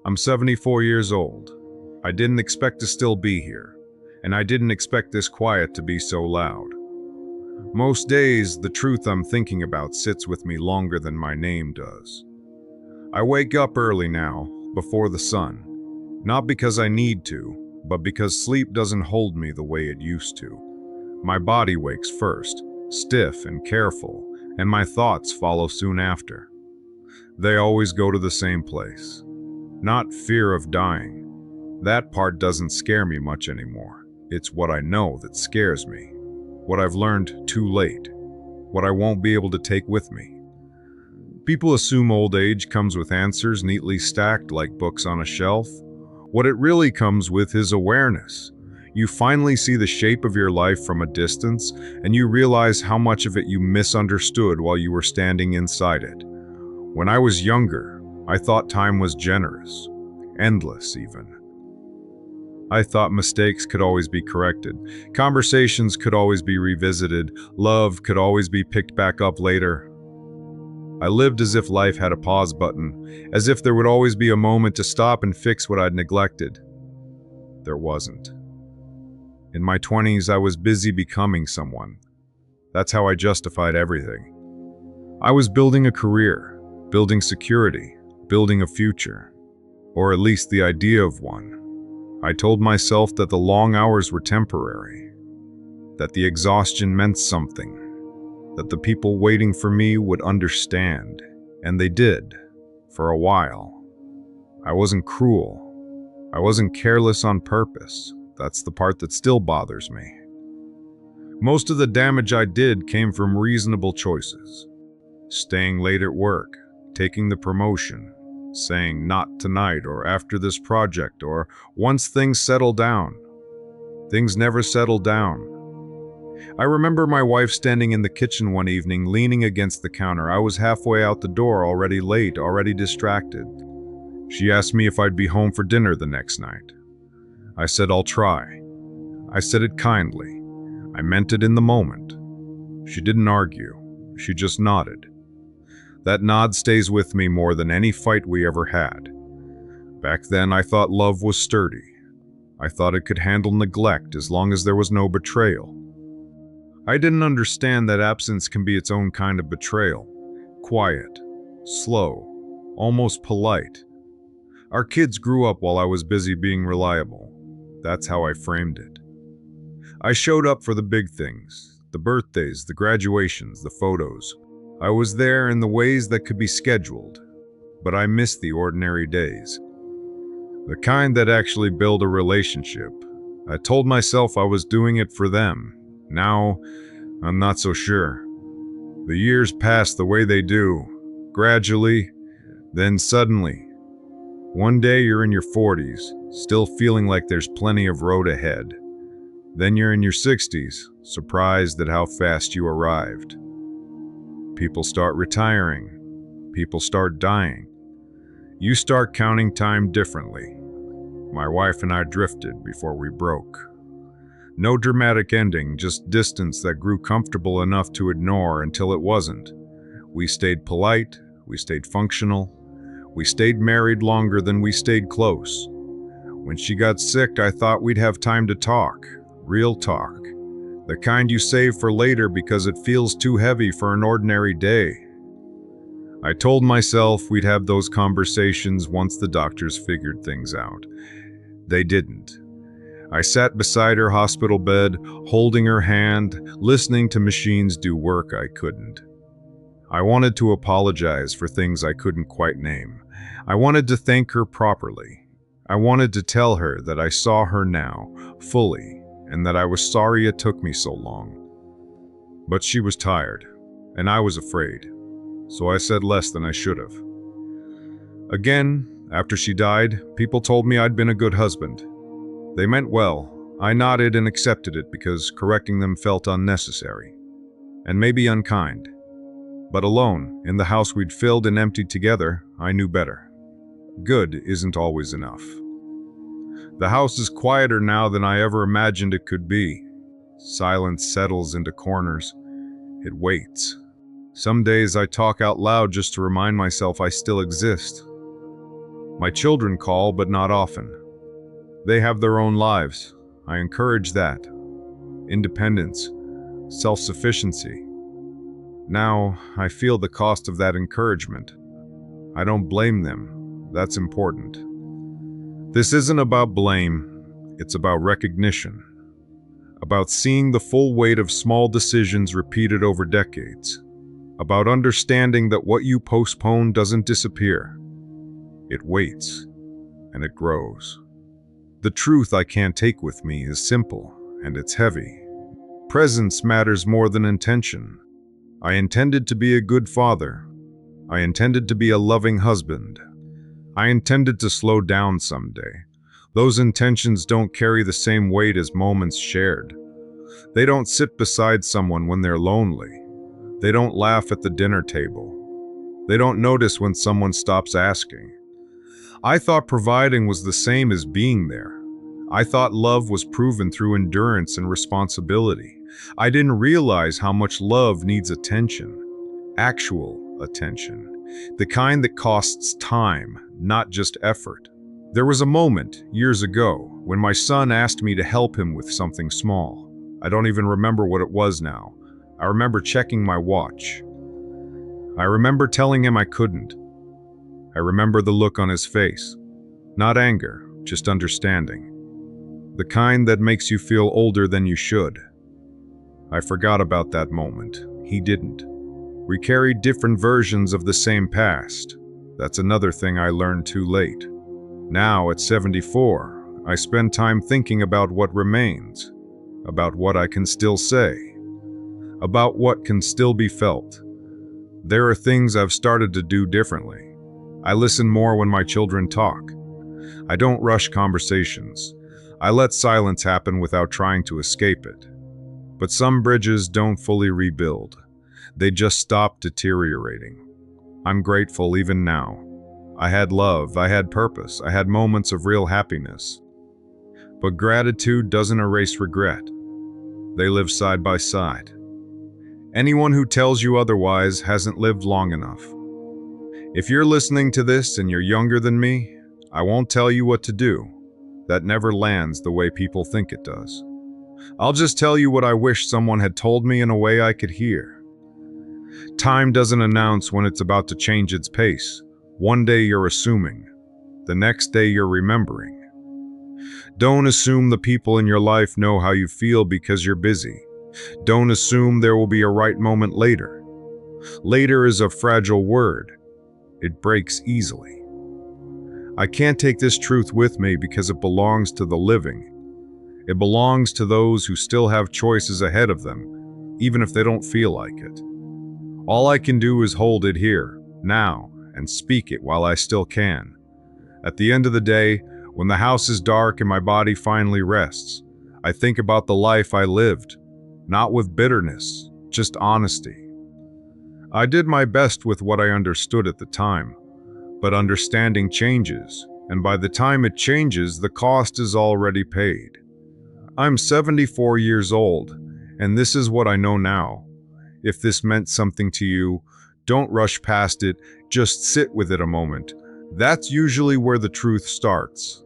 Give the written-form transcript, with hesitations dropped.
I'm 74 years old. I didn't expect to still be here, and I didn't expect this quiet to be so loud. Most days, the truth I'm thinking about sits with me longer than my name does. I wake up early now, before the sun, not because I need to, but because sleep doesn't hold me the way it used to. My body wakes first, stiff and careful, and my thoughts follow soon after. They always go to the same place. Not fear of dying. That part doesn't scare me much anymore. It's what I know that scares me. What I've learned too late. What I won't be able to take with me. People assume old age comes with answers neatly stacked like books on a shelf. What it really comes with is awareness. You finally see the shape of your life from a distance, and you realize how much of it you misunderstood while you were standing inside it. When I was younger, I thought time was generous, endless even. I thought mistakes could always be corrected, conversations could always be revisited, love could always be picked back up later. I lived as if life had a pause button, as if there would always be a moment to stop and fix what I'd neglected. There wasn't. In my 20s, I was busy becoming someone. That's how I justified everything. I was building a career, building security, building a future, or at least the idea of one. I told myself that the long hours were temporary, that the exhaustion meant something, that the people waiting for me would understand, and they did, for a while. I wasn't cruel. I wasn't careless on purpose. That's the part that still bothers me. Most of the damage I did came from reasonable choices. Staying late at work, taking the promotion, saying not tonight or after this project or once things settle down. Things never settled down. I remember my wife standing in the kitchen one evening, leaning against the counter. I was halfway out the door, already late, already distracted. She asked me if I'd be home for dinner the next night. I said, I'll try. I said it kindly. I meant it in the moment. She didn't argue. She just nodded. That nod stays with me more than any fight we ever had. Back then, I thought love was sturdy. I thought it could handle neglect as long as there was no betrayal. I didn't understand that absence can be its own kind of betrayal. Quiet, slow, almost polite. Our kids grew up while I was busy being reliable. That's how I framed it. I showed up for the big things, the birthdays, the graduations, the photos. I was there in the ways that could be scheduled, but I missed the ordinary days. The kind that actually build a relationship. I told myself I was doing it for them. Now, I'm not so sure. The years pass the way they do, gradually, then suddenly. One day you're in your 40s, still feeling like there's plenty of road ahead. Then you're in your 60s, surprised at how fast you arrived. People start retiring. People start dying. You start counting time differently. My wife and I drifted before we broke. No dramatic ending, just distance that grew comfortable enough to ignore until it wasn't. We stayed polite, we stayed functional, we stayed married longer than we stayed close. When she got sick, I thought we'd have time to talk, real talk. The kind you save for later because it feels too heavy for an ordinary day. I told myself we'd have those conversations once the doctors figured things out. They didn't. I sat beside her hospital bed, holding her hand, listening to machines do work I couldn't. I wanted to apologize for things I couldn't quite name. I wanted to thank her properly. I wanted to tell her that I saw her now, fully, and that I was sorry it took me so long. But she was tired, and I was afraid, so I said less than I should have. Again, after she died, people told me I'd been a good husband. They meant well. I nodded and accepted it because correcting them felt unnecessary, and maybe unkind. But alone, in the house we'd filled and emptied together, I knew better. Good isn't always enough. The house is quieter now than I ever imagined it could be. Silence settles into corners. It waits. Some days I talk out loud just to remind myself I still exist. My children call, but not often. They have their own lives. I encourage that. Independence, self-sufficiency. Now, I feel the cost of that encouragement. I don't blame them. That's important. This isn't about blame, it's about recognition. About seeing the full weight of small decisions repeated over decades. About understanding that what you postpone doesn't disappear. It waits, and it grows. The truth I can't take with me is simple, and it's heavy. Presence matters more than intention. I intended to be a good father. I intended to be a loving husband. I intended to slow down someday. Those intentions don't carry the same weight as moments shared. They don't sit beside someone when they're lonely. They don't laugh at the dinner table. They don't notice when someone stops asking. I thought providing was the same as being there. I thought love was proven through endurance and responsibility. I didn't realize how much love needs attention. Actual attention. The kind that costs time, not just effort. There was a moment, years ago, when my son asked me to help him with something small. I don't even remember what it was now. I remember checking my watch. I remember telling him I couldn't. I remember the look on his face. Not anger, just understanding. The kind that makes you feel older than you should. I forgot about that moment. He didn't. We carried different versions of the same past. That's another thing I learned too late. Now, at 74, I spend time thinking about what remains, about what I can still say, about what can still be felt. There are things I've started to do differently. I listen more when my children talk. I don't rush conversations. I let silence happen without trying to escape it. But some bridges don't fully rebuild. They just stop deteriorating. I'm grateful even now. I had love, I had purpose, I had moments of real happiness. But gratitude doesn't erase regret. They live side by side. Anyone who tells you otherwise hasn't lived long enough. If you're listening to this and you're younger than me, I won't tell you what to do. That never lands the way people think it does. I'll just tell you what I wish someone had told me in a way I could hear. Time doesn't announce when it's about to change its pace. One day you're assuming. The next day you're remembering. Don't assume the people in your life know how you feel because you're busy. Don't assume there will be a right moment later. Later is a fragile word. It breaks easily. I can't take this truth with me because it belongs to the living. It belongs to those who still have choices ahead of them, even if they don't feel like it. All I can do is hold it here, now, and speak it while I still can. At the end of the day, when the house is dark and my body finally rests, I think about the life I lived, not with bitterness, just honesty. I did my best with what I understood at the time. But understanding changes, and by the time it changes, the cost is already paid. I'm 74 years old, and this is what I know now. If this meant something to you, don't rush past it, just sit with it a moment. That's usually where the truth starts.